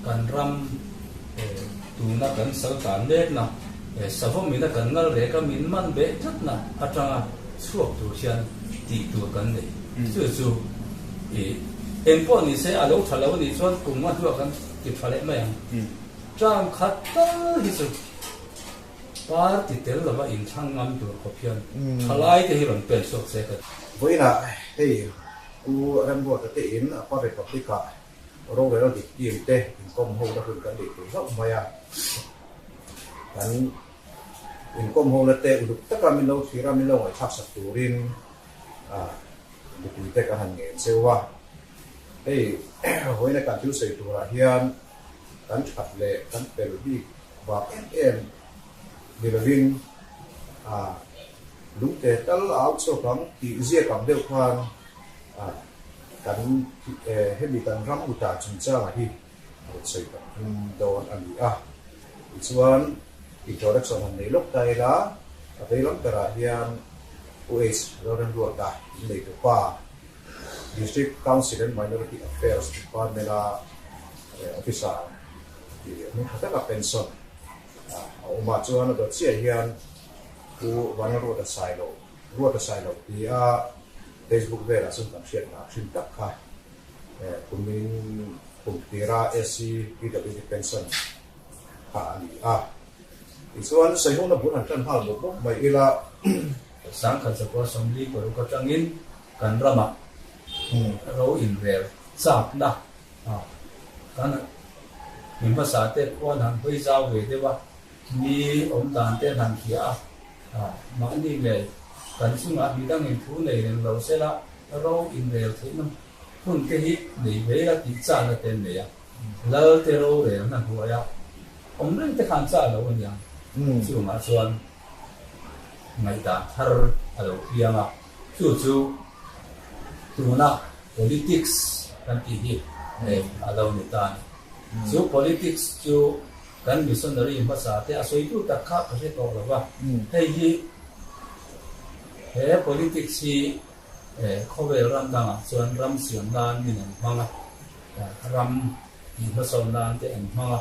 kan ram tu na kan sal kan nek na savom mina kan ngal re ka min man be that na atanga suak tu hian ti tu kan nei chu chu em po ni se alo thalo ni chuan kum ma tu kan ti phale mai ang tram khat ta hi chu par ti tel lama in thang ngam tu ko phian thalai te hi ron pen sok se ka voina hei u ram bo te in pa republic ka ro ve ro di ti te in kom ho da kun kan di tu sok maya kan in kom ho na te u ta ka min lo thira min lo ai thak sa turin bu te ka han nge sewa hei voina ka tu sei tu ra hian kan chat le kan pel bi ba em Bilavin lúc thế tal áo số cắm thì riêng cắm đều khoan cắn hết bị cắn rắm u ta chúng ta là đi một sợi cắm đồ ăn đi chuan thì cho đất sản này lúc đây là đây lắm cả hiền US rồi đang đuổi ta lấy được qua District Council and Minority Affairs Department là officer thì mình phải là pension mà cho nó được chia hiền của văn hóa ruột silo thì Facebook về là sự cảm xúc là xin tất cả của mình cùng tira SC PWD pension thì số anh xây hôm nó muốn hàng trăm hàng một lúc mấy là sáng khẩn có sống đi của có trang in cần ra mặt rau in về sạp na cái này mình phải xả tết quan hàng hơi giao về thế ba ni ông đàn tên hàng kia mà đi về cần sinh hoạt vì đang nghiên cứu này nên lâu sẽ là rau in về thế nó phun cái hít để về là tí trả là tên này lỡ cái rau về nó hùa ya ông nên cái khán giả là ông nhang chứ mà xuân ngày ta thar ở đâu kia mà chú tu na politics kan ti hi ở đâu người ta chú politics chú kan missionary ma sa te asoi tu ta kha ka se to la ba hei hi he politics hi khowe ram da chuan ram siam dan min an hanga ram hi ma so nan te an hanga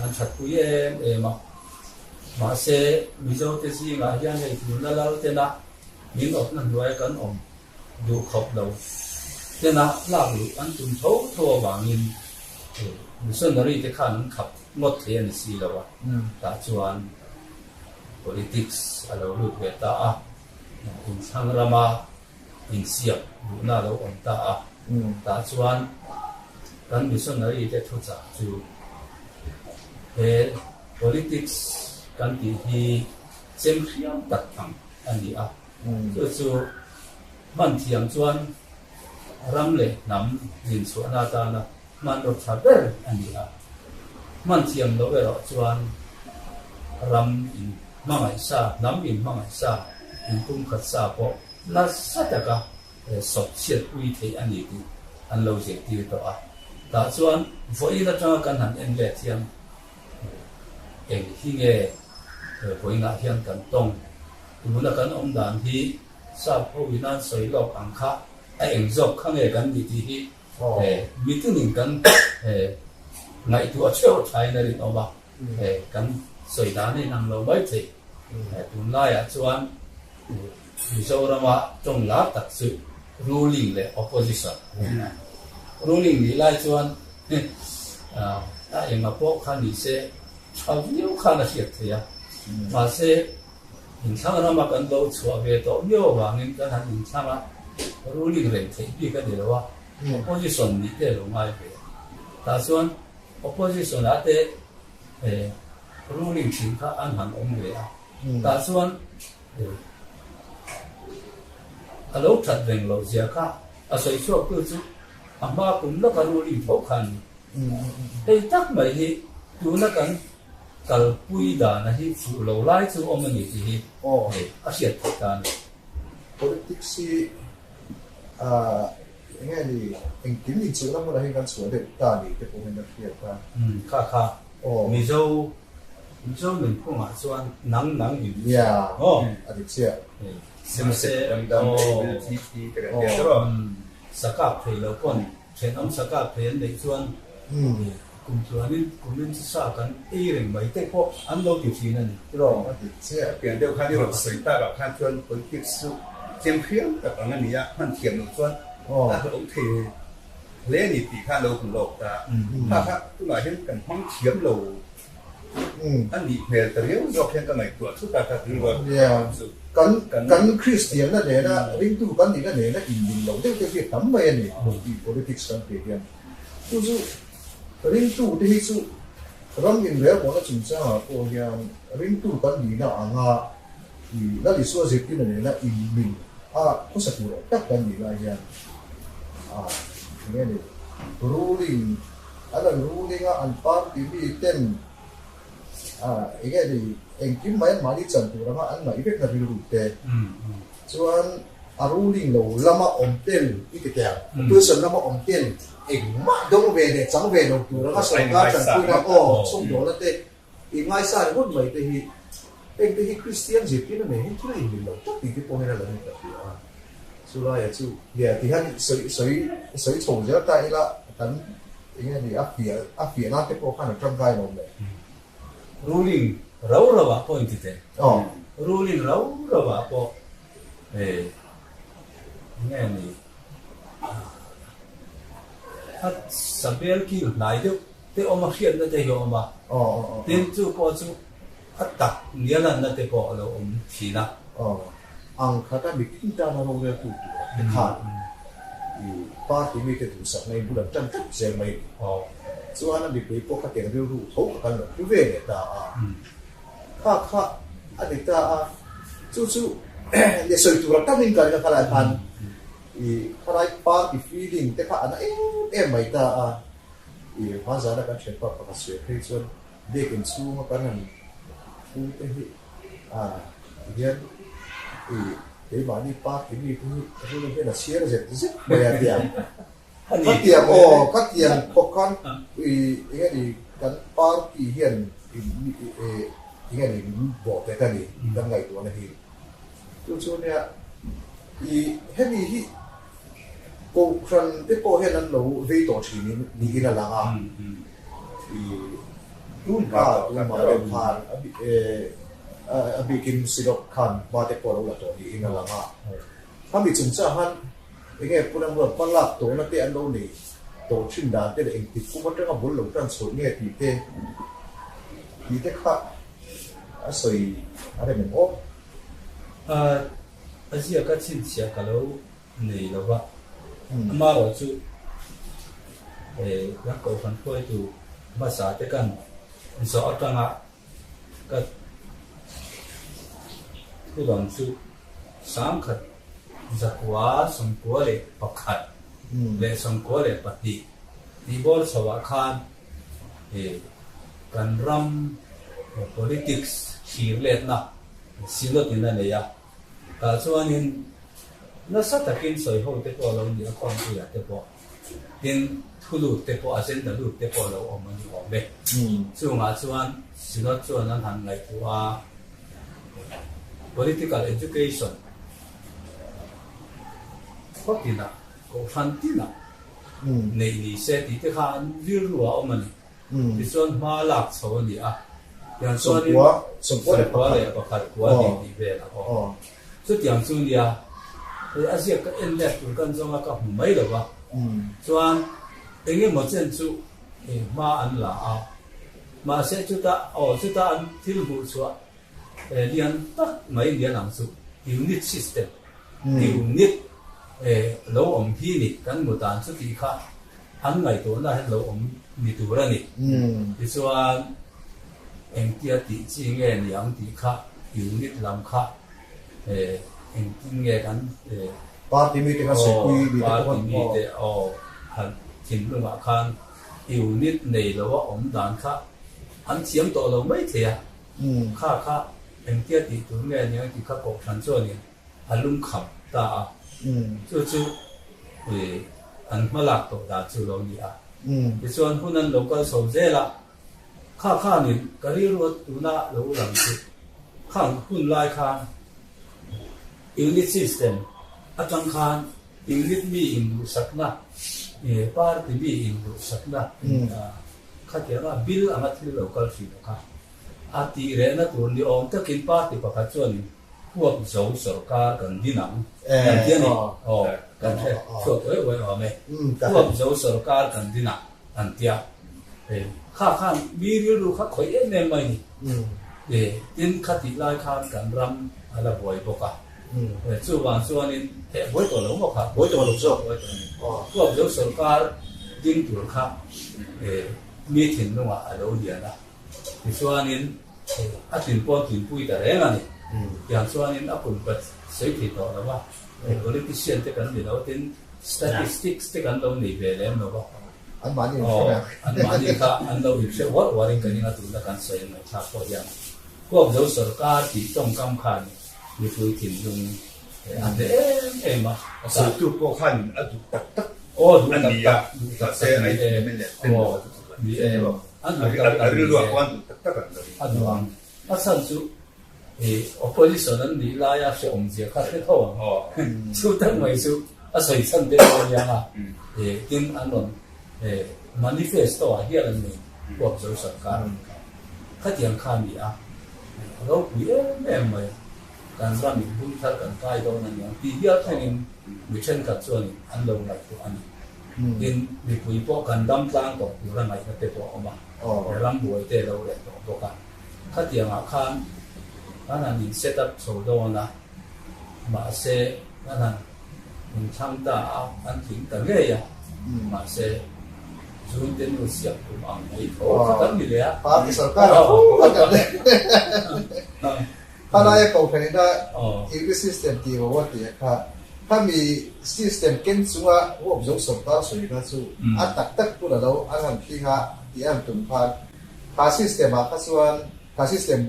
an chat pu ye ma se mizo te si nga hian hei tu la la te na min op nan duai kan om du khop lo te na la lu an tum tho wangin missionary te khan khap một thiên si là vậy, ta chuan politics alo lu về ta in sang rama in siap lu na lo on ta chuan kan missionary te thu cha chu he politics kan ti hi chem khiam tak tham ani chu man thiam chuan ram le nam din chu na ta na man ro tha ber ani man thiam lo vero chuan ram in mangai sa nam in mangai sa in kum khat sa po la sataka sot chiat ui thei ani ti an lo je ti to ta chuan voi la tanga kan han en le thiam eng hi nge voi nga hian kan tong tumuna kan om dan hi sa po winan soi lo ang kha a eng jok khange kan ni ti hi mitunin kan ngày tu ở chỗ Thái này nó bảo cái sợi đá này nằm lâu mấy thì tu nay ở chỗ anh ví dụ là mà trong lá đặc sự ruling là opposition ruling đi lại chỗ anh tại em mà bộ khăn đi sẽ chào nhiều khăn là thiệt thì mà sẽ hình sang là mà cần đâu chùa về đó nhiều và nên cái hình sang là ruling là thì bị cái điều đó opposition đi để rồi ngay về ta xuống opposition ate ruling chính khá an hẳn ông về ta xuân alo thật vẹn lâu giờ cả soi cho cứ chứ mà cũng nó cái ruling khó khăn đây chắc mấy thì chú nó cần cần quy đà là hi phụ lâu lại chứ ông mình thì siết thật ta politics nghe thì anh kiếm gì chữ lắm mà đây gan xuống để ta đi cái công việc kia ta khá mi dâu mình cũng ngã xuân nắng gì được chưa xem sẽ sạc cáp thì lâu còn chuyện ông sạc cáp thì để xuân cùng chuan sa kan rừng mấy tết po ăn lâu tiểu chi này rồi sẽ biển đều khai điều sấy ta gặp khai chuyên với kỹ sư chiêm khiếm các anh em nhá hoàn thiện được chuyên ta cũng thì lẽ thì khai lâu cũng lâu ta ha tức là hiện cần hoang chiếm lâu anh đi về từ nếu do hiện cái này của chúng ta ta cứ rồi cắn Christian là để là linh tu cắn thì là để là in lâu đấy cái việc tắm về này thì politics kan thể hiện tu dụ linh tu thì dụ ram in về bọn nó chúng ta có hiện linh tu cắn thì là anga thì là lý do gì thì là in mình có sự rồi các cắn thì là hiện nghe này ruling ada ruling an party bi ten cái gì anh kiếm mấy mà đi chân tu rằng anh mấy việc là bị lụt thế, cho anh ruling lâu lama om tiền ít cái person lama om tiền anh mà đông về để chẳng về đâu tu rằng sao cả chân tu rằng xong đó là thế, anh ngay sao cũng mấy cái thì Christian gì kia nó này hết cái gì lâu, chắc thì cái point là như vậy so là chú thì hắn sấy trồng ra tay là hắn cái gì áp phía nó cái bộ khăn ở trong gai này ruling rau rawa point thế ruling rau rawa po nghe này hát sabel ki lại được thế ông mà hiện ra thế ông mà tên chú po chú hát tập nghĩa là nó thế po là ông chỉ là ang kata bikin ta na rong tu khan party mi te tu sak nei bulan tan tak sel mai so ana bi pe po ka teng ru ho ka kan tu ve ne ta kha adita chu le soi tu ra ta min ka ka la pan kharai party feeling te kha ana mai ta pa za da kan chen pa ka se pe chon de ken chu ma kan an tu te hi hian cái bà đi pa cái gì cũng cái là chia ra rất bây giờ tiền cắt tiền có con cái gì cái pa thì hiện cái gì bỏ cái gì đang ngày tuổi này cho nên hết đi cô khăn cái cô hết lần đầu về tổ chỉ đi cái là luôn mà được phản bikin sidok kan bate ko la to ni ina lama kami chuncha han enge punang ro palak to na te an lo ni to chin da te eng ti ku ma bul lo tan so nge ti te kha asoi are men o asia ka chin sia ka lo nei lo ba ma ro chu ya ko fan phoi tu ma sa te kan so atanga ka cái đoạn sự sáng khật giặc quá sông quá lệ bạc khật lệ sông quá lệ bạc đi đi bol sawa khan kan ram politics hiểu lệ na xin lỗi tin này ya cả số anh nó sát thật kinh soi hậu tế po lâu nhiều con tuổi tế po tin thu lụt tế po asen đã lụt tế po lâu ông mình hỏi về số ngã số anh xin lỗi số anh hàng ngày qua political education có tiền nào có phần tiền nào này đi xe thì cái hàng viu rùa ông mình thì xuân hoa lạc sầu gìอย่างส่วนนี้สมควรเลยประคัดกว่าดีเวลาสุดอย่างส่วนนี้อาเซียก็เอ็นเล็กตัวกันจงก็หุ่มไม่หรอวะส่วนเองหมดเส้นสุมาอันละมาเสียจุดตาจุดตาอันที่รู้ส่วนเรียนตักไม่เรียนหนังสือ unit system unit เราอมที่นี่กันหมดตามสุดที่ข้าอันไหนตัวนั้นเราอมมีตัวละนี่ที่ส่วนเองที่ติดจีเงี้ยอย่างที่ข้าอยู่นิดลำข้าเองที่เงี้ยกันปาร์ตี้มีแต่ก็สุขุยดีปาร์ตี้มีแต่หันถิ่นเรื่องว่าคันอยู่นิดในเราว่าอมด่านข้าอันเสียงตัวเราไม่เทียข้าเองที่ติดตัวเงี้ยอย่างที่ข้าบอกฉันส่วนนี้อันลุ่มขับตาจู่อันมาหลักตัวตาจู่เราเนี่ยที่ส่วนผู้นั้นเราก็สนใจละข้านี่ก็เรียกว่าตัวน่าเราหลังสุดข้างหุ่นลายคานunit system อาจารย์คาน unit มีอินดูสักนะปาร์ตี้มีอินดูสักนะ ข้าเดียว่าบิลอามาที่เราก็สิบค่ะอาทิเรนตัวนี้องถ้ากินปาร์ตี้ประกาศชวนพวกโจสรการกันดินังกันที่นี่กันใช่ช่วยไว้ไหมพวกโจสรการกันดินังอันเดียข้ามีเรื่องข้าคอยเอ็นไหมยินข้าติดไล่ข้ากันรำอะไรบ่อยปกติส่วนนี้บ่อยตัวหลงบอกครับบ่อยตัวหลงชอบพวกโจสรการยิงตัวข้ามีถึงว่าอะไรเดียนะส่วนนี้อาทิตย์ปอนถึงปุยแต่แรงอ่ะนี่อย่างส่วนนี้อาปุ่นก็ใช้ผิดต่อแล้วว่าpolitician ที่กันเดี๋ยวเป็น statistics ที่กันเราหนีไปแล้วเนาะอันมานี่ใช่ไหมอันมานี่ค่ะอันเราอยู่เชื่อว่าเรื่องกันนี่นะตัวละกันใส่ในชาติอย่างพวกเราสการที่ต้องกำคัญมีคุยถึงตรงอันเดิมมาสุดทุกพวกขันอันดุตักตักอันนี้อ่ะตัดเส้นไอ้ไม่เนี่ยเป็นอันนี้รู้ว่าดุตักตักอันนี้อันสั้นสุดopposition นั้นดีลายาเสียงเสียข้าศึกเขาสุดทั้งไม่สุดส่วนสั้นเดียวยังกินอันนั้น manifesto เฮียอะไรนี่พวกเราสังกัดข้าเทียงข้ามีเราคุยไม่การสร้างมีบุญทัดกันใกล้ตรงนั้นอย่างที่เฮียท่านมีเช่นกับส่วนอันเราหลักตัวอันกินมีคุยพวกกันดำตั้งต่ออยู่ระไงก็เตะตัวออกมาร่ำรวยเตะเราเลยตัวกันข้าเทียงข้านั่นนั่นเซตอัพโซโดนะมาเซนั่นนั่นช่างตาอันถึงแต่เงี้ยมาเซจุนเต็นรู้สึกตัวอันไหนโอ้ข้าตั้งอยู่เลยอ่ะปาร์ตี้สกัดข้าตั้งเลยข้าได้ก็แค่นี้ได้อีกซิสเต็มที่ว่าที่ข้ามีซิสเต็มเก่งสุดว่าว่าจะสกัดสุดก็สุดอันตักตัวเราอันนั้นที่ที่อันตุ่มพันข้าซิสเต็มข้าส่วนข้าซิสเต็ม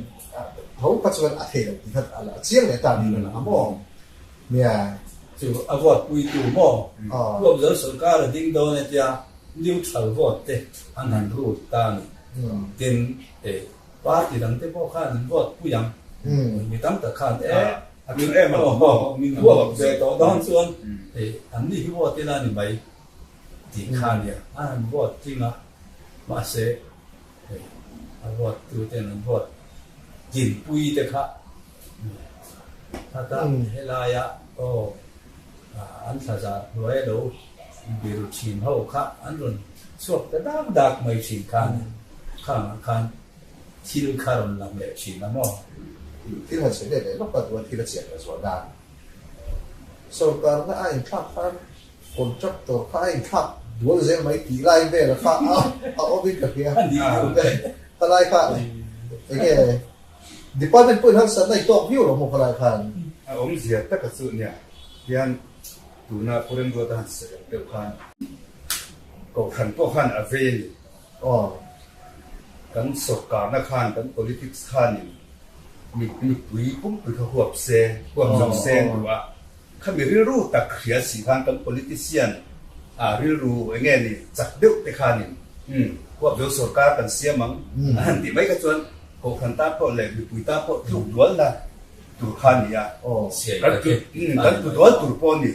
เขาปัจจุบันอาเทียนที่ท่านอะไรเชี่ยงเลยตามนี้นะมองเนี่ย就啊，我规度么？我不是自家的领导呢，家牛草我的，安南路打呢，跟把地人的不看我不样，你当得看民嘛，我在到当中，安尼我的那你没地看的，安我听啊，嘛是，我有点我进不的看，他当黑拉呀，哦。อันซาๆรวยเราบิรุชินเขาค่ะอันรุ่นสวดแต่ดักไม่ชินกันข้างกันที่ลูกค้าเราลำเล็กชินนะมั้งที่เราเสียเลยเราปัจจุบันที่เราเสียเลยส่วนนั้นส่วนการนั้นไอ้ข้าคนจับตัวข้าไอ้ข้าดูว่าจะไม่ตีไล่ไปแล้วข้าเอาวิ่งกับเพียอะไรข้าไอ้แก่ดิปัตเป็นปืนทั้งสันในตัววิวเราหมดอะไรข้าผมเสียแต่กระสุนเนี่ยยันดูน่าพูดเรื่องตัวทหารเสียเดียวกันก็ขันพวกขันอเวลกันสกการนักขันกัน politics ขันมีปุยปุ้มปุยเขาหัวเซหัวจงเซนหรือว่าเขามีเรื่องรู้ตักเขียสีขันกัน politician เรื่องรู้ไอ้เงี้ยนี่จักเดือดแต่ขันนี่หัวจงสกการกันเสียมั้งอันที่ไม่กระชวนก็ขันตาพอเลยมีปุยตาพอทุกล้วนนะตัวขันนี่กันตัวตัวปนนี่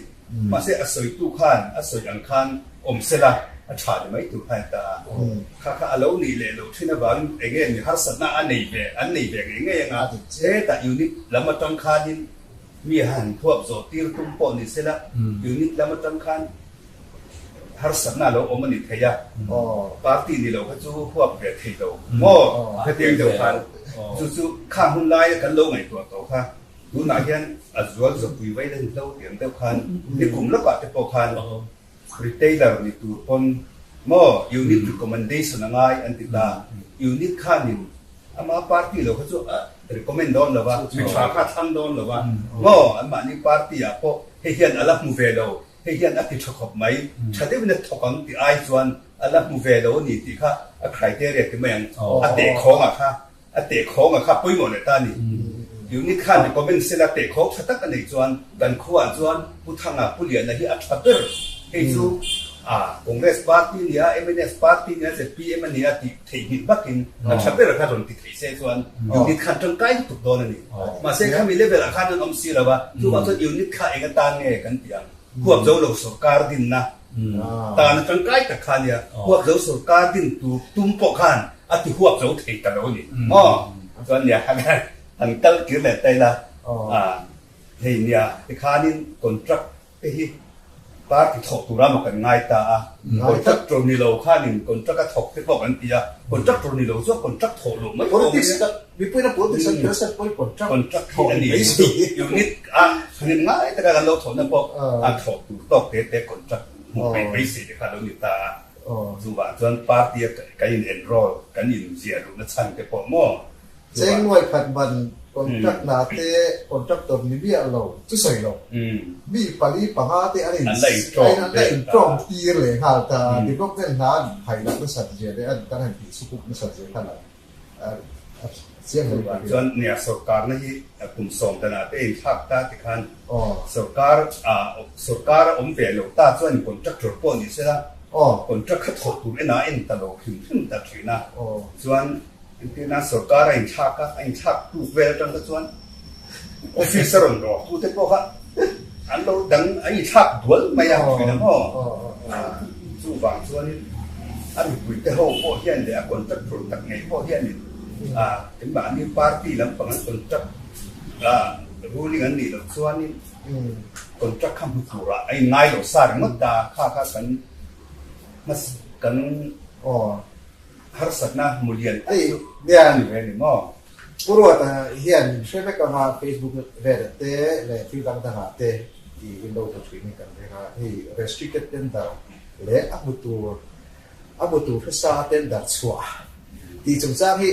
มาเสียอาศัยตู้ขันอาศัยอังคันเสละอาชาดิไม่ตู้ขันตาข้าเอานี่เลยเราที่นั่นบ้านเองนี่ฮัสนาอันนี้เองยังไงแต่ยูนิตแล้วมาต้องขันนี่มีหันพวกโจตีร์ตุ้มปนนี่เสละยูนิตแล้วมาต้องขันฮัสนาเรามันนี่เทียปาร์ตี้นี่เราก็จู่พวกเบียดเที่ยวโม่เที่ยวเดียวกันจู่ข้ามหุ่นไล่กันลงไงตัวโตค่ะดูหน้าเห็นอัศวรจะคุยไว้เรื่องเล่าเรื่องเดียวกันที่กลุ่มแล้วก็จะพอกันรีเทลเลอร์นี่ตัวปนโม่ยูนิตรีคอมเมนเดชั่นง่ายอันที่ตายูนิตขันนี่อามาปาร์ตี้เราก็จะรีคอมเมนต์โดนหรือว่าวิชาการทำโดนหรือว่าโม่อามานี่ปาร์ตี้อ่ะพอเฮียนอะไรมูเวโลเฮียนอะไรชอบไหมชัดเจนว่าทุกคนที่ไอซ์วันอะไรมูเวโลนี่ที่ค่ะใครเทียร์ที่ไม่ยังเตะของอ่ะค่ะเตะของอ่ะค่ะปุ้ยหมดเลยตานี่ยูนิตขันนี่ก็เป็นเซลล์เตะของชัดกันในจวนกันขวานจวนผู้ทางผู้เลี้ยงในที่อัตราเตอร์ให้ซูคอนเกรสปาร์ตี้เนี่ยเอ็มเอ็นเอสปาร์ตี้เนี่ยเซพีเอ็มเนี่ยที่ที่บักกินชัดเตอร์ขันตรงที่ที่เซจวนยูนิตขันตรงใกล้ทุกโดนนี่มาเซขันมีเลเวลขันตรงซีแล้วว่าทุกวันทุกยูนิตขันเองต่างเนี่ยกันเพียงพวกเจ้าลูกสกัดดินนะ ta na tang kai ta khan ya huap zo sarkar din tum po khan ati huap zo thei ta lo ni chuan ya han kal kir le tai la hei nia ti khanin contract te hi party thok tu ram kan ngai ta contract tro ni lo khanin contract ka thok te pok an tia contract tro ni lo zo contract thok lo mai politics mi pui na politics an person pui contract thok ani unit hanin ngai ta kan lo thok na pok thok tu tok te contract mu pe si de kha lo ni ta zu ba chuan party ka in enroll kan in zia lu na chan te pok mo cheng noi khat ban contract na te contract tor ni bia lo chu sei lo bi pali panga te ani ai na le trong tir le ha ta development na hai la na sat je de an ta han ti su ku na sat je khala siang le ba chuan nia sarkar na hi kum som ta na te in thak ta ti khan sarkar om ve lo ta chuan contractor po ni se la contract kha thok tu na en ta lo khim ta thina chuan na sarkar in thak tu vel tang ta chuan officer on ro tu te po kha an lo dang ai thak dual mai ya thina mo chu wang chuan an bui te ho po hian de contractor tak ngai po hian ni cái bạn đi party lắm bằng contract ruling anh đi được xuân đi contract không được phù ra anh ngay rồi sao mất ta khá cần har sát na mulian ai dia ni về đi mà puro ta hian share ka ha Facebook ve te le fi dang ta ha te I window to screen kan ve ha hi restricted tender le abutu fesa tender chua ti chung sang hi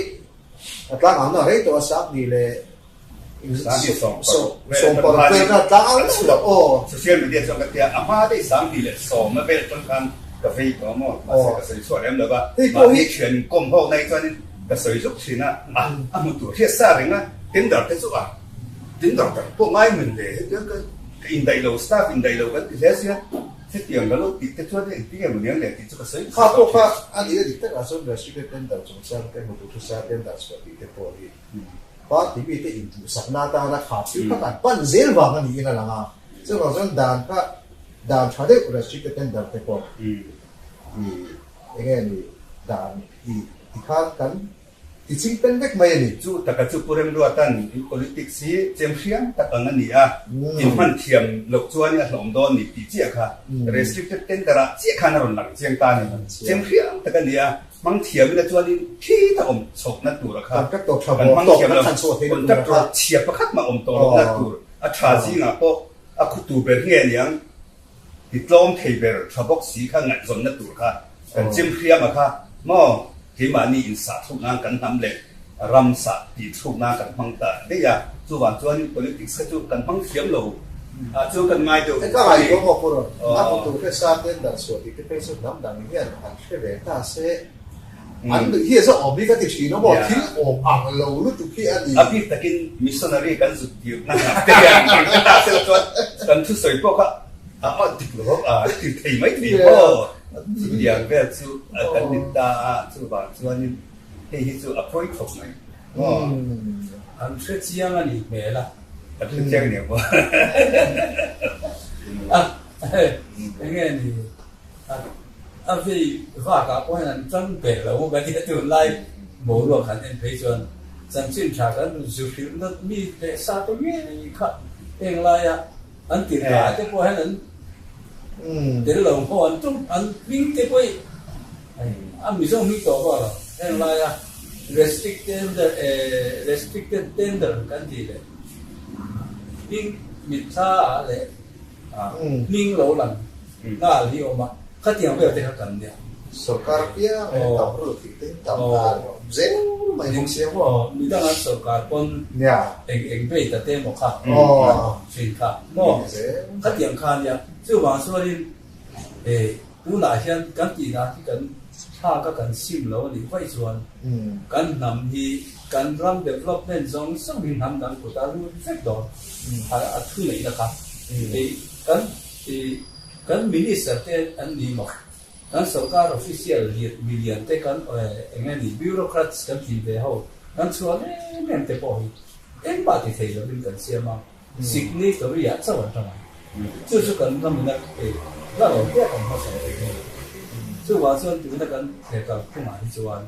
atlang ang na rito sa ni le so por pe na ta social media so cái ama đây sáng đi lệ so mà về trong căn cà phê có mà cái sợi suốt em được ba mà đi chuyển công hộ này cho nên cái sợi giúp gì nè một tuổi hết xa rồi nè tiến đợt thế giúp tiến đợt bộ ngay mình để cái in đầy đầu staff in đầy đầu cái thế gì thế tiền đó lúc cái chỗ đấy cái mình nhớ để cái sợi kha po kha ani de dikta ka so restricted tender chung sang cái một tu sa tender so ti po hi ba ti bi te in tu sakna ta na kha pi ka kan pan zel wa ngani ina langa so ba zon dan chade restricted tender te po again dan I khan kan I ching pen vek mai ni chu taka chu purem ruatan in politics hi chemhriam tak angani in man thiam lok chuan a hlom don ni pi chia kha restricted tender a chia khan ron lang chiang ta ni chemhriam takani mang thiam la chuan in thi ta om chok na tur kha contract to thabo to na khan so the contract to chia pakhat ma om to na tur a tha ji nga po a khutu ber nge niang diplom theiber thabok si kha ngat zon na tur kha kan chemhriam a kha mo khi mà ni in sa thuk na kan nam le ram sa ti thuk na kan mang ta de ya chu wan chuan politics ka chu kan mang thiam lo chu kan ngai do ka ai ko mo puro a tu ke sa tender so ti ke pe so nam dang hian an che ve ta se an hi so obligative chi no bo thil om ang lo lu tu ki ani a pi takin missionary kan zu ti na te ya ta se chuan kan thu soi po ka ti lo ti thei mai ti po yang về chú cần đi ta chú bảo chú anh thì chú approach không này anh sẽ chiang anh đi mẹ là anh sẽ chiang nhiều quá anh nghe thì anh vì vả cả quan anh chân bể là một cái gì từ lại mỗi lúc hắn anh thấy chuyện chân chuyên trả cái dù phim nó mi để xa tôi nghe khát anh lại anh tìm lại cái quan anh để lòng họ anh trong anh vinh cái quay anh bị xong mi tổ vào rồi anh lại restricted tender cái gì đấy vinh mít xa đấy vinh lâu lần na liu mà khách tiền về thì cần đấy sarkar pia ta pro ti te ta ta zen mai mong sia mo mi đang ăn sarkar pon ya anh về ta tem một khát xin khát mo khách tiền khan ya chứ mà说的tú lại hiện cái gì đó thì cần ha cái cần sim lâu thì phải chuẩn cần nằm thì cần làm development giống sang bên nằm đang của ta luôn phép đó thu này là khác thì cần minister thì anh đi mà kan sarkar official million te kan engani bureaucrats kan ti ve ho kan chuan em te po hi em ba ti thei lo bin kan siama signatory ya chawan tama chu chu kan nam na 那老爹讲好什么？所以话说，对那个那个不满意说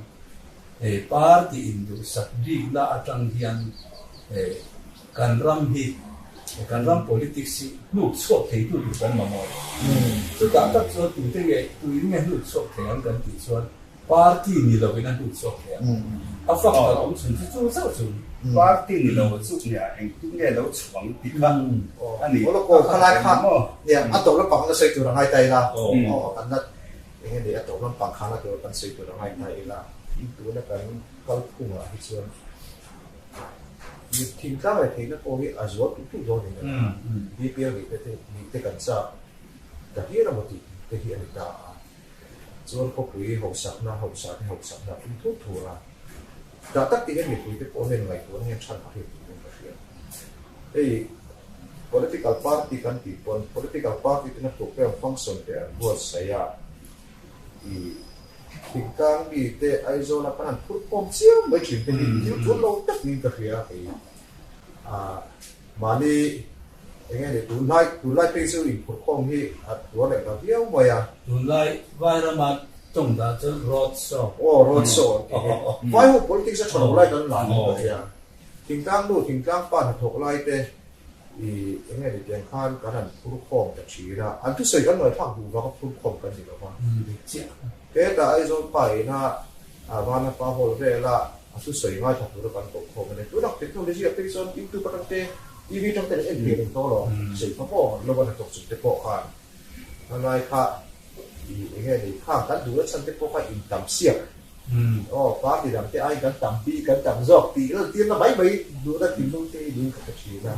，party Indo sakdi la atang hian kan ram hi kan ram politics lu chok thei tu kan ma mo. So ta tak so tu te ge tu nge lu chok thei an kan ti so party ni lo bin an lu chok thei. A fa ka om chun chu sao chu. Party ni lo chu nya en tu nge lo chuang ti ka. Ani ko lo ko khalai kha mo ya ato lo pang na sei tu ra ngai tai la kan na nge de ato lo pang kha la tu kan sei tu ra ngai tai la tu na kan kal khu ma hi chuan thing ka mai thei na ko hi a zo tu tu do ni na bi pe ri te kan sa ka hi ra mo ti te hi ani ta chuan ko pui ho sak na tu thu ra da tak ti ni pui te ko nen ngai ko nge chan hi tu ka hi ei political party kan ti pon political party te na to pe function te buat saya i Tingkang di te aizo na panan pur pom siya mai chin te ni tu lo tak ni ka khia ai mali enge de tu lai pe su in pur pom hi at wa le ka biao ma ya tu lai vai ra ma tong da chu road show road show vai ho politics sa chon lai kan la ni ka khia tingkang pa na thok lai te i enge de tiang khan ka ran pur pom ta chi ra an tu sei kan noi phang du wa ka pur pom kan ni lo ma cái ta ai rồi phải na van na pa hol ve la asu soi ngai thak ru kan ko ko ne tu dak technology application into patang te ev trong te en le to lo sei pa po lo ba tok chu te po khan anai kha i nge ni kha kan du chan te po kha in tam siak pa ti dam te ai kan tam pi kan tam jok ti la tiên na bai bai du da tin lu te du ka chi na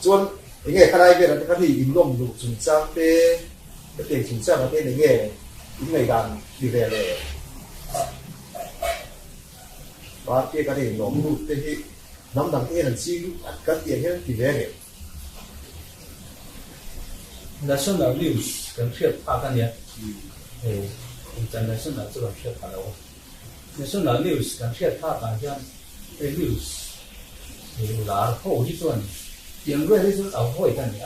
chuan nge khalai ve la ka thi in lom lu chung chang te te chung chang te nge những ngày gần đi về này và kia cái này nó một cái năm đằng kia là chi cái tiền hết thì về này national news 跟 share 拍กันเนี่ย在 national 这个 share 拍了national news 跟 share 拍กัน像news 然后ที่ส่วนยังด้วยที่สุดเอาไว้กันเนี่ย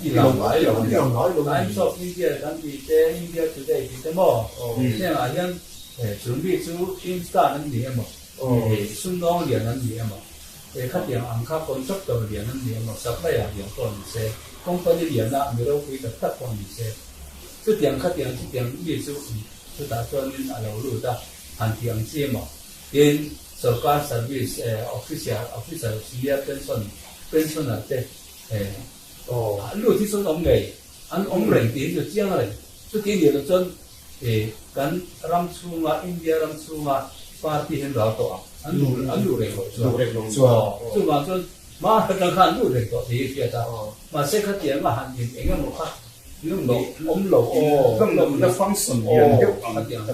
一两来Times of India 跟比这 India Today 比什么？现在好像准备出新大能年嘛，顺当年能年嘛，较点红较工作到年能年嘛，十来年多年些，公分的年啦，没有会得得多年些，这点较点这点业主就打算老路的含点些嘛，因ਸਰਕਾਰ service official senior pension 啊这路ที่สุดองไงอันองเหล่งตีนอยู่เจียงอะไรสุดที่เดียวจนกันรำชูมาอินเดียรำชูมาปาร์ตี้เห็นเราตัวอันดูเร็วชัวชัวจนมาตั้งขันดูเร็วตัวที่เสียจ้ามาเสกขัดเตียงมาหันยิงเองก็มานุ่มหลงหลง那方式也有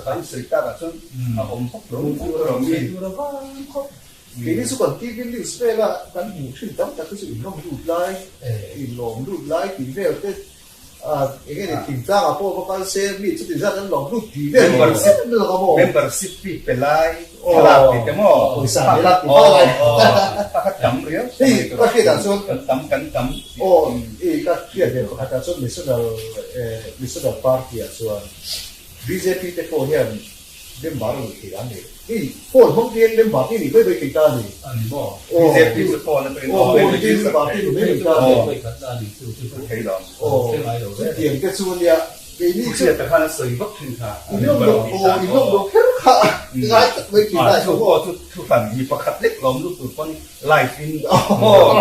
反水大的中我们不容易cái này số còn cái lưu spell là căn bù trên tấm ta cái sự nông lụt lại thì về cái cái này kiểm tra mà po có xe bị chút ra nó lỏng lụt thì về membership fee phải lại là thì cái mò sản là thì các chấm riêng thì các kia đã xuống cắn tấm các kia đều có đã xuống national party à xuống BJP te ko hian dem bar ni ti an ni phone hong tien dem bar ni bai bai ki ta ni ani bo BJP se phone na BJP bar ni bai ta ni bai ka ta ni su thấy đó tiền cái xuân ya cái ni chưa ta khăn sợi vấp trên thà nó đồ khéo khá ngay bai ki ta số bộ thu phần gì bạc khát lết lom lúc tụi con live in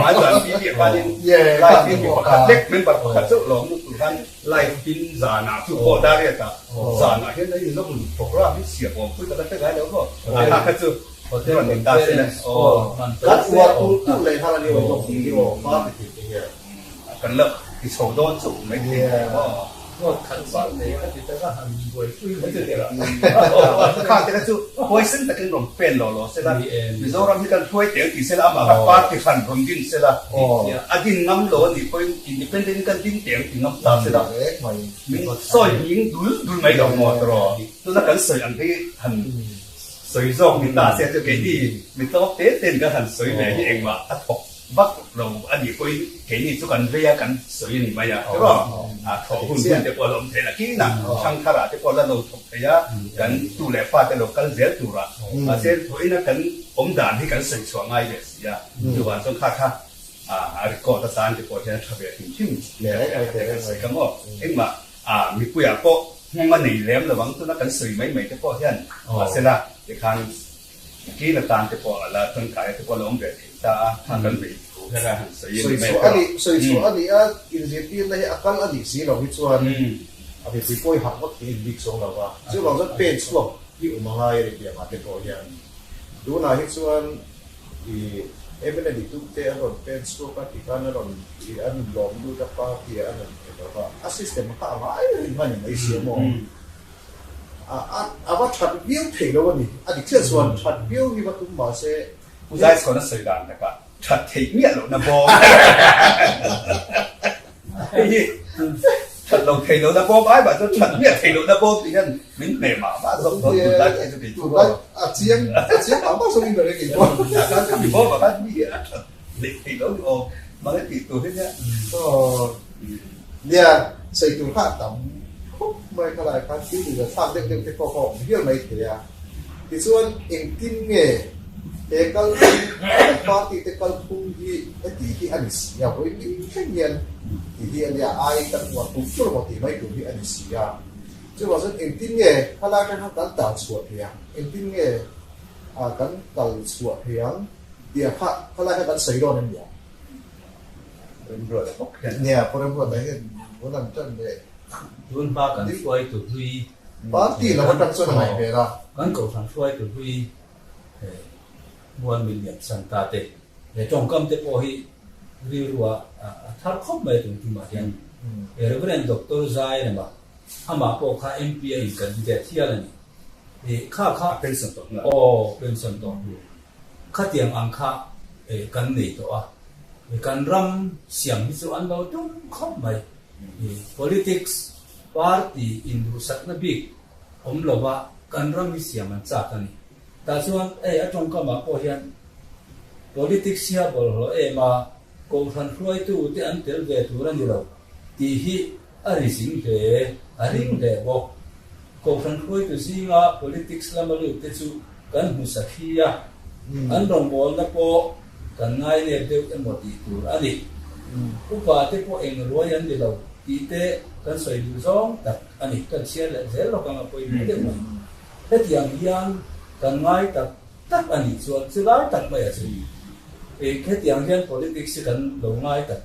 nói đoạn phim việt ba đi live in bạc khát lết bên bạc khát chút lom lúc tụi con live in giả nào thu bộ đa đấy ta giả nào hiện nay nó cũng phục ra biết xỉa của tôi ta cái gái đó thôi khát chút thế là mình ta sẽ này cắt qua tu lại thay là điều đó thì điều ba thì cần lập thì sầu đôn sầu mấy cáiก็ขันบ้านเลยก็จะก็หันบวยคุยไม่ได้หรอกข้างแต่ก็จู่พอยซึ่งแต่ก็ลงเป็นหล่อเสร็จแล้วมิโซรัมที่กันพอยเตี๋ยวที่เสร็จแล้วมาปาร์ตี้ขันรวมดินเสร็จแล้วอาดินน้ำหล่อนี่พอยอินดิเพนเดนต์กันดินเตี๋ยวที่น้ำตาเสร็จแล้วมินซอยยิงดูไม่ดอกมอตรอตัวนั้นกันสวยอันที่หันสวยจอกมินตาเสร็จจะเกิดดีมินต้องเต้นกันหันสวยแบบที่เองมาอัดหก bắc đầu anh đi coi cái này cho cần về cần sửa gì mà ya đúng không thọ hồn hồn để qua lòng thế là kỹ năng sang thara để qua lòng thọ thế ya cần tu lệ pha để lòng cần dễ tu ra sẽ thôi nó cần ổn đàn thì cần sửa soạn ngay đấy ya tu vào trong khá cái co ta san thì có thể thay đổi hình chim để cái mà em mà mình bây giờ có mà nỉ lém là vẫn tôi nó cần sửa mấy cái có thế mà sẽ là để khang kỹ là tàn thì có là thân cái thì có lòng về ta thằng cần bị thế là sửa soi anh đi in diện tiền này akal anh đi xí lòng hít xuân anh bị coi học mất tiền bị xong rồi và chứ bằng rất bền xuống chịu mà ngay để điểm mà để coi nha đúng là hít xuân thì em bên này đi tụt thế rồi bền xuống các cái nó rồi thì anh lòng đu đắp ba thì anh là và assistant mà cả mãi mà những mấy xíu mà bắt chặt biếu thì đâu vậy anh đi chơi xuân chặt biếu như vậy cũng mà sẽผู้ชายคนนั้นสื่อดังแต่ก็ชัดเทียนหลุดนะโบชัดลงเทียนหลุดนะโบไอ้แบบจะชัดเนี่ยเทียนหลุดนะโบที่นั่นมิ้นเมย์มาบ้านส่งตัวได้แค่จะดีตัวเชียงเอาบ้านส่งอินเดียกี่ตัวการทำโบแบบนั้นมีอะไรเด็กเทียนหลุดโอ้มาได้กี่ตัวที่เนี่ยก็เนี่ยใส่ถุงผ้าต่ำไม่ก็ไรครับที่เหลือสร้างเด็กๆที่พอๆเยอะไม่เทียที่ส่วนเองกินเงี้ยtekal party tekal punggi ti anisia ko ini kenyan ti dia ai kan waktu tu waktu mai tu di anisia chứ bảo rằng em tin nghe hay là cái hắn cần tạo suất thì em tin nghe cần tạo suất thì dia hay là cái cần xây đồ nên gìเป็นรวดแล้วก็เนี่ยพอเราพูดไปเห็นว่านั่นจังเลยรุ่นป้ากันช่วยตัวทุยpartyเราก็ตั้งส่วนไหนไปล่ะกันเก่าทางช่วยตัวทุยวันมิลเลียนสันตาเตะแต่จงกำเตะพอฮีเรียกว่าถ้าครบไปถึงที่มาเรียนเอเวอร์เรนด็อกเตอร์ไซน์เนี่ยมาอามาพอข้า MPA กันที่เดียที่อะไรนี่ข้าเป็นส่วนตัวโอ้เป็นส่วนตัวข้าเตียงอังข้ากันหนีตัวกันรำเสียงที่สุดอันเราจงครบไป politics party อินดูสักนับบิผมเล่าว่ากันรำมีเสียงมันจากกันนี่แต่ส่วนจงก็มาพอเห็น politics เสียบอลมาโกงทันช่วยตู้ที่อันเตลเวทูรันนี่เราที่ฮีอาริสิงเดอาริงเดบอกโกงทันช่วยตู้สิงา politics ละมาลูกที่สุกันมุสักฮียอันรองบอลนะพอกันง่ายเนี่ยเดียวกันหมดที่ตัวอันนี้อุปาที่พอเองรวยอันเดียวที่เตกันสวยดูซ้องแต่อันนี้กันเชียร์เลยเสร็จเรากันมาไปไม่ได้หมดแต่ที่ยังกันง่ายตักอันนี้ส่วนสุดท้ายตักไม่ได้สิแค่ที่ยัง politics กันลงง่ายตัก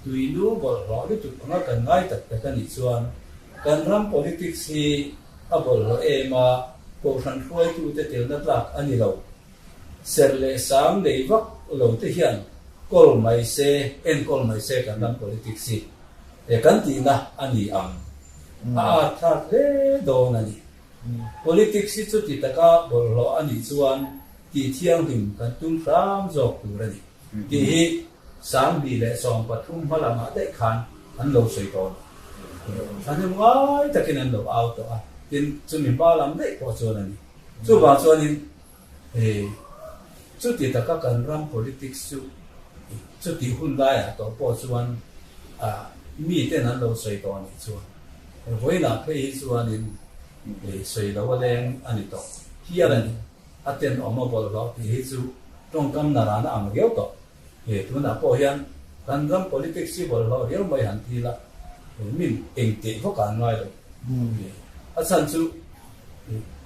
ดูอินูบอลเราที่จุดนั้นกันง่ายตักแต่กันนี้ส่วนกันรำ politics ที่บอลเรามาโกชันช่วยตู้ที่เตียวนักลักอันนี้เราเสร็จเลยสามเลยวักเราที่เห็นกอลไม่เซ่กอลไม่เซ่กันรำ politics แต่กันที่นะอันนี้ถ้าเล่โดนอันนี้politics สุดที่ตะก้าบอลเราอันนี้ส่วนที่เที่ยงถึงกันตุ้มสามจอกตัวนี่ที่สามปีและสองปฐุมพลังได้ขันอันเราสวยตอนอันนี้ว่าตะกี้นั้นเราเอาตัวที่จุดมีบ้าลำได้พอส่วนนี้ส่วนบางส่วนนี้สุดที่ตะก้ากันรำ politics สุดที่หุ่นได้ตัวพอส่วนมีแต่นั้นเราสวยตอนนี้ส่วนหัวหน้าเพื่อส่วนนี้สวยแล้วว่าแรงอันนี้ต่อที่อะไรนี่อาเตียนออกมาบอกเราที่เหตุตรงกำนารานะอ่างเดียวต่อเหตุนั้นพอเห็นการรำ politics บอกเราเดี๋ยวไม่หันทีละมินเองเตะพวกการง่ายเลยอาสันสุ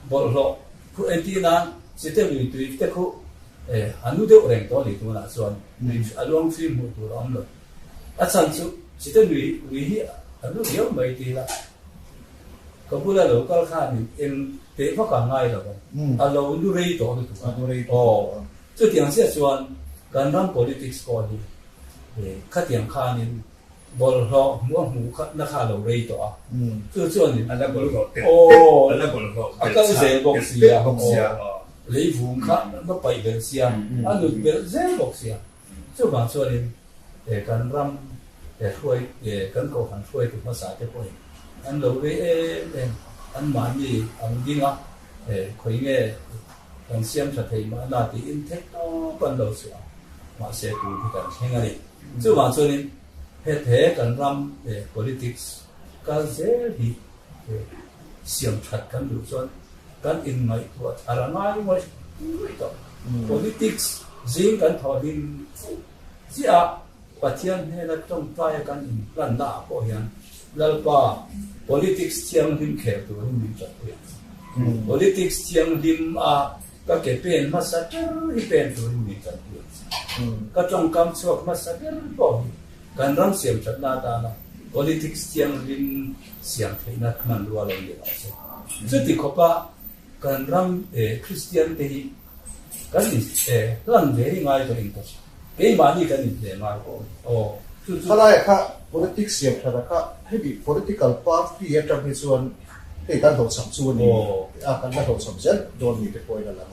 บอกเราผู้เอ็นทีนั้นสิ่งที่มีตัวที่เขาอนุเดียวแรงตัวนี้ตัวนั้นส่วนอารมณ์ฟิล์มตัวเราเลยอาสันสุสิ่งที่มีอนุเดียวไม่ทีละก็พูดแล้วเราก็ข้านี่เองเตะพวกการง่ายเลยเราดูเรื่องตัวนี้ตัวจุดอย่างเช่นส่วนการรำ politics ก่อนนี่ขัดอย่างข้านี่บอลเราหัวหูนักข่าวเราเรื่องตัวคือส่วนนี้อันนั้นบอลเราอันนั้นบอลเราอาการเสียบอกเสียเลยหูข้าไม่ไปเป็นเสียอันนู้นเป็นเสียบอกเสียส่วนบางส่วนนี้การรำช่วยการก่อการช่วยถึงภาษาจะพออันเราเรื่องอันมันนี่อันจริงอ่ะคุยเงี้ยการเชื่อมสัตย์มาหน้าที่อินเทคโนกันเราเสีย mà sẽ tụ thì cần hay ngay chứ mà cho nên hết thế cần ram politics cái dễ thì xiêm chặt cần được cho cần in ngay của thằng nào cũng vậy politics riêng cần thọ din chỉ phát triển hay là trong tay cần in lần nào có hiện lalpa politics chiang lim khéo tu lim chặt politics chiang lim các cái pen massage hi pen tu lim chặt các trong cam chuộc massage bỏ kan ram siam chặt na ta na politics chiang lim siam thấy na man lua lên vậy chứ thì có ba kan ram Christian thì kan lần về đi ngay rồi đó cái mà đi kan đi ngay rồi Kalau ya politics yang terdapat, heavy political party yang terhubung dengan kan thong samsuan ni, kan thong samsuan don ni terkoi dalam.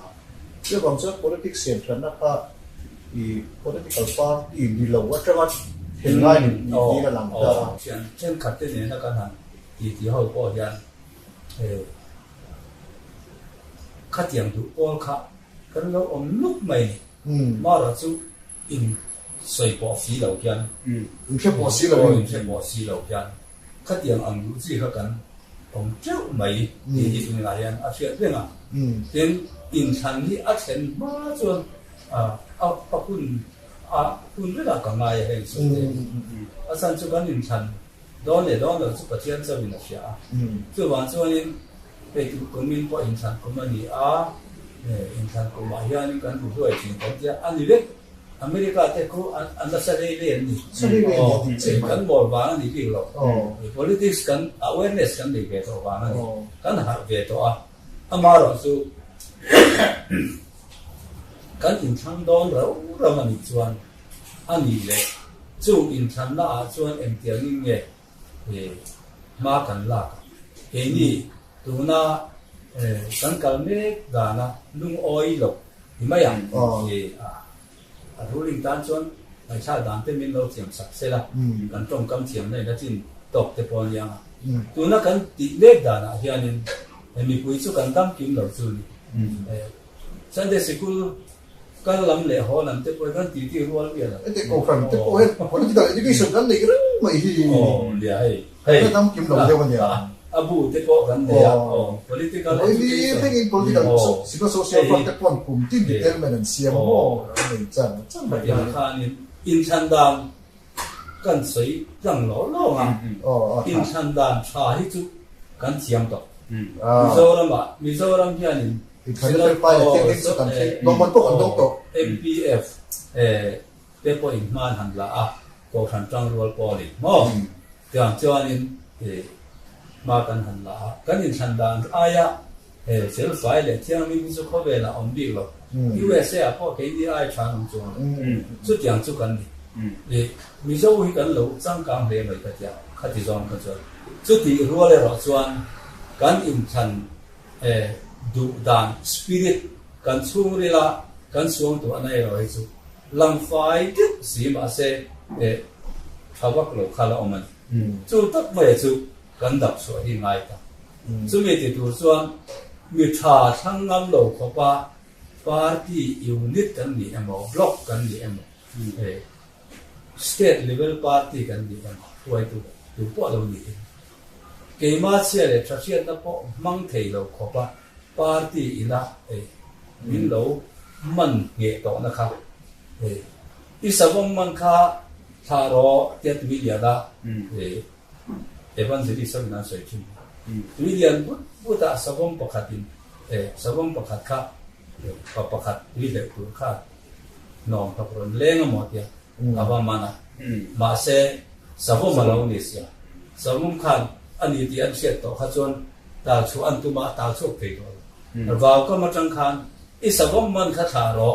Jadi bangsa politics yang terdapat di political party di luar terdapat hengai ni dalam. Chen kata ni nak kan di hal kau yang kat yang tu all kat kalau lúc mai marah tu in水波死流間，唔出波死流，唔出波死流間，佢啲人硬知佢緊，同朝尾啲啲藝人出邊啊，連現場啲錢馬上不管管咩啦咁嗌係所以，甚至講現場當嚟就不知做咩事啊，就話做呢，譬如國民國現場咁樣你現場咁話呀，你緊唔都係前講啲安利咧。Amerika te ko anda sa rin ni kan mo ba ni bi lo politics kan awareness kan ni ke to ba ni kan ha ve to amaro su kan in chang don ra ma ni chuan ani le chu in chan na chuan em tiang ni nge ma kan la ke ni tu na kan kal me da na lung oi lo ni ma yang ruling tan chuan ai cha dan te min lo chiam sak se la kan tong kam chiam nei la chin tok te pon yang tu na kan ti le da na hianin mi pui chu kan dam kim lo chu ni Sunday school kan lam le ho lam te poi kan ti rual bia la te ko fan te ko political education kan nei ru mai hi dia hey dam kim lo de wan ya abu te ko kan de political education thing political social contact one kum tin determinant siam mo nei chan ba ya khan in chan dan kan sui rang lo lo ha in chan dan cha hi chu kan chiam to Mizoram hianin sila pa ya so kan nomon to kan to MPF te po in man han la ko khan tang rual po li mo tiang chuanin ma kan han la kan in chan dan aya sel fai le tiang mi su ko ve la om bi lo USA po ke di ai chan om chuan chu tiang chu kan ni Mizo hi kan lo chang kang le mai ka tia khati zong ka chuan chu ti rual le ro chuan kan in chan du dan spirit kan chung rila kan suang tu anai roi chu lam fai dit si ma se thawak lo khala oman chu tak mai chu kan dap so hi ngai ta chu me ti tu chuan mi tha thang ngam lo kho pa party unit kan ni emo block kan ni emo state level party kan ni emo tuai tu po lo ni ke ma chia le trasiat na po mang thei lo kho pa party ila min lo man nge to na kha isabong man kha tharo tiat media da evangelism na sai chin million buta sabong pakhatin sabong pakhat kha pakhat rile ku kha nom ka pron lenga motia aba mana ma se sabong malo ni sia sabong khan ani ti an set to kha chon ta chu an tu ma ta chu pe do vào có một trang khan ít sao có món khác thà rõ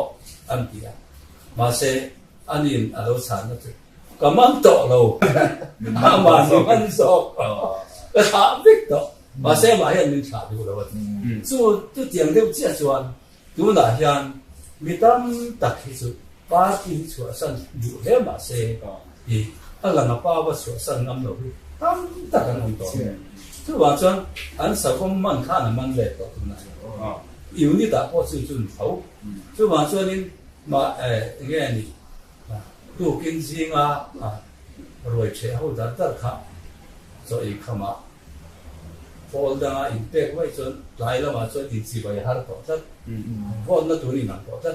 ăn tiệt mà sẽ ăn in ở đâu sản nó chứ có món tổ lâu mà nó ăn sọc cái thà biết đó mà sẽ mà hiện mình thà được rồi chú chú tiếng đều chia chuan chú là hiện mi tâm đặc hiệu chú ba cái chúa sân nhiều thế mà sẽ thì anh là nó ba cái chúa sân ngâm đầu tâm đặc cái ngâm tổ chú bảo chuan ăn sao có món khác là món lệ tổ tụi này有你打过就好，就话说你嘛，个你 tu kinh zinga rồi che ho dar dar kha so I khama phol da impact vai chon lai la ma chon din si vai har to tat phol na tu ni nang to tat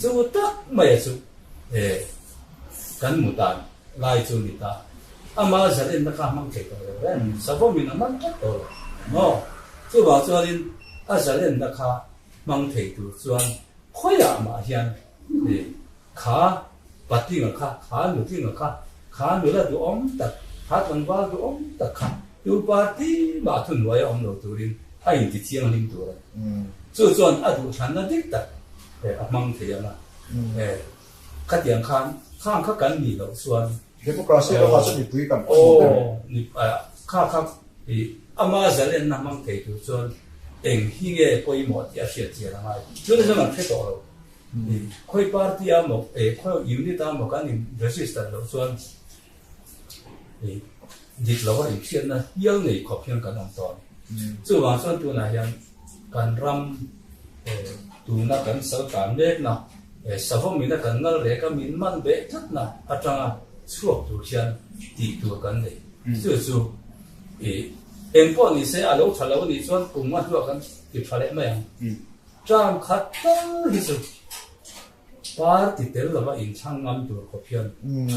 chu tak mai chu kan mu tan lai chu ni ta ama zalen na ka mang che to le sa vo min man ta to no chu ba chu din a zalen na ka mang thei tu chuan khoya ma hian kha patinga kha nu tinga kha nu la du om tak kha tan ba du om tak kha tu party ma thun wai om lo turin ai ti chiang lim tu ra chu chuan a du than na dik tak a mang thei na ka tiang khan kha kan ni lo chuan democracy lo ha chu pui kan ni kha ama zalen na mang thei tu chuan eng hi nge poi mo ti a sia chi la mai chu le zaman phe to lo khoi party a mo khoi unit a mo kan in register lo chuan dit lo in khian na yel nei kho phian kan om ton chu wa chuan tu na hian kan ram tu na kan sal kan mek na savom min na kan ngal re ka min man be that na atanga chuak tu hian ti tu kan nei chu em po ni se alo thalo ni chuan kumma tu kan ti phale mai tram khat ta hi chu par ti tel lama in chang ngam tu ko phian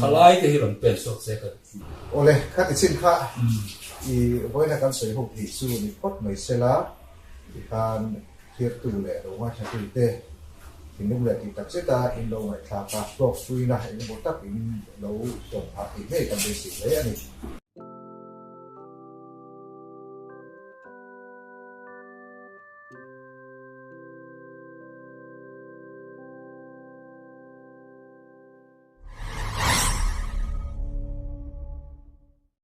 thalai te hi ron pen sok se ka ole kha ti chin kha I voina kan soi ho ti chu ni pot mai sela I kan thier tu le ro ma tha tu te in nu le ti tak se ta in lo mai tha pa prok sui na in bo tak in lo tong a ti me kan be si le ani